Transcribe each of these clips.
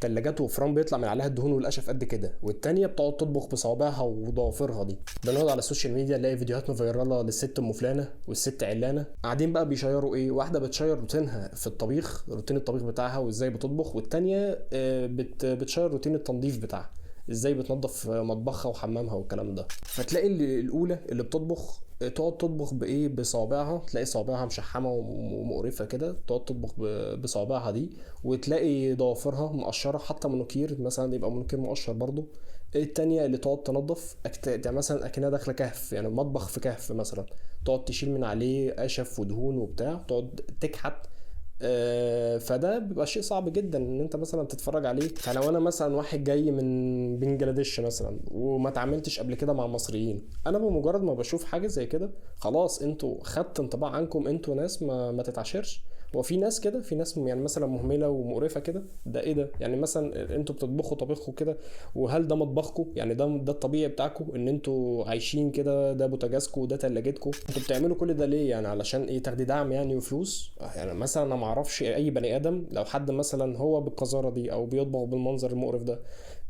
تلاجات وفران بيطلع من عليها الدهون والقشف قد كده، والتانيه بتقعد تطبخ بصوابعها وضوافرها دي. بنقعد على السوشيال ميديا نلاقي فيديوهات مفيرله للست ام فلانه والست علانه قاعدين بقى بيشيروا ايه، واحده بتشير روتينها في الطبيخ، روتين الطبيخ بتاعها وازاي بتطبخ، والتانيه بتشير روتين التنظيف بتاعها، ازاي بتنظف مطبخها وحمامها والكلام ده. فتلاقي الاولى اللي بتطبخ تقعد تطبخ بايه، بصوابعها، تلاقي صوابعها مشحمه ومقرفه كده، تقعد تطبخ بصوابعها دي، وتلاقي ضوافرها مقشره، حتى منوكير مثلا يبقى منوكير مقشر برضو. التانية اللي تقعد تنظف يعني مثلا اكنها داخله كهف، يعني مطبخ في كهف مثلا، تقعد تشيل من عليه قشف ودهون وبتاع، تقعد تكحت. فده بيبقى شيء صعب جدا ان انت مثلا تتفرج عليه. فلو انا مثلا واحد جاي من بنجلاديش مثلا وما اتعاملتش قبل كده مع مصريين، انا بمجرد ما بشوف حاجه زي كده خلاص انتوا خدت انطباع عنكم انتوا ناس ما تتعاشرش. وفي ناس كده، في ناس يعني مثلا مهمله ومقرفه كده، ده ايه ده يعني؟ مثلا انتوا بتطبخوا طبخوا كده، وهل ده مطبخكم؟ يعني ده الطبيعي بتاعكم ان انتوا عايشين كده؟ ده بوتاجازكم وده تلاجتكم؟ انتوا بتعملوا كل ده ليه يعني؟ علشان ايه؟ تاخدي دعم يعني وفلوس؟ يعني مثلا انا ما اعرفش اي بني ادم لو حد مثلا هو بالقذاره دي او بيطبخ بالمنظر المقرف ده،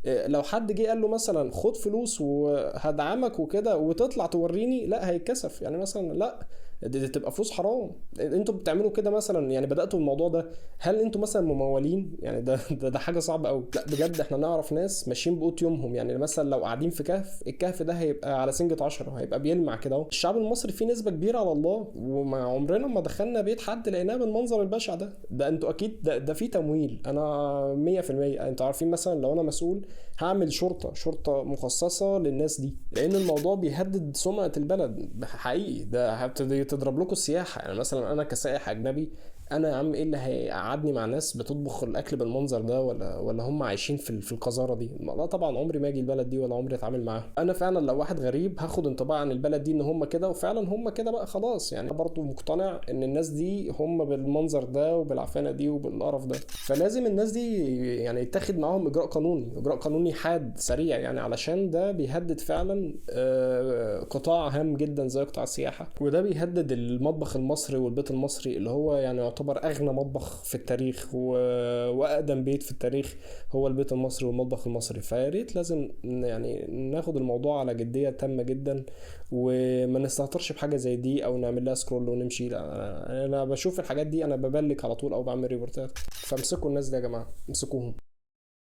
لو حد جه قال له مثلا خد فلوس وهدعمك وكده وتطلع توريني، لا هيتكسف يعني مثلا، لا دي تبقى فلوس حرام. انتوا بتعملوا كده مثلا يعني بداتوا الموضوع ده، هل انتوا مثلا ممولين يعني؟ ده حاجه صعبه قوي. لا بجد احنا نعرف ناس ماشيين بقوت يومهم، يعني مثلا لو قاعدين في كهف، الكهف ده هيبقى على سنجة 10، هيبقى بيلمع كده اهو. الشعب المصري فيه نسبه كبيره على الله، وما عمرنا ما دخلنا بيت حد لقيناه بالمنظر البشع ده انتوا اكيد ده فيه تمويل، انا 100%. انتوا عارفين مثلا لو انا مسؤول هعمل شرطه مخصصه للناس دي، لان الموضوع بيهدد سمعه البلد حقيقي. ده هتبتدي تضرب لكم السياحه. يعني مثلا انا كسائح اجنبي، انا يا عم ايه اللي هيقعدني مع ناس بتطبخ الاكل بالمنظر ده، ولا هم عايشين في القذاره دي؟ لا طبعا عمري ما اجي البلد دي ولا عمري اتعامل معاها. انا فعلا لو واحد غريب هاخد انطباع عن البلد دي ان هم كده، وفعلا هم كده بقى خلاص. يعني برضو مقتنع ان الناس دي هم بالمنظر ده وبالعفانه دي وبالقرف ده، فلازم الناس دي يعني يتاخد معاهم اجراء قانوني حاد سريع، يعني علشان ده بيهدد فعلا قطاع هام جدا زي قطاع السياحه، وده بيهدد المطبخ المصري والبيت المصري اللي هو يعني يعتبر اغنى مطبخ في التاريخ واقدم بيت في التاريخ هو البيت المصري والمطبخ المصري. فيا ريت لازم يعني ناخد الموضوع على جديه تامه جدا، وما نستهترش بحاجه زي دي او نعمل لها سكرول ونمشي. لا انا بشوف الحاجات دي انا ببلك على طول او بعمل ريبورتات. فامسكوا الناس دي يا جماعه، امسكوهم.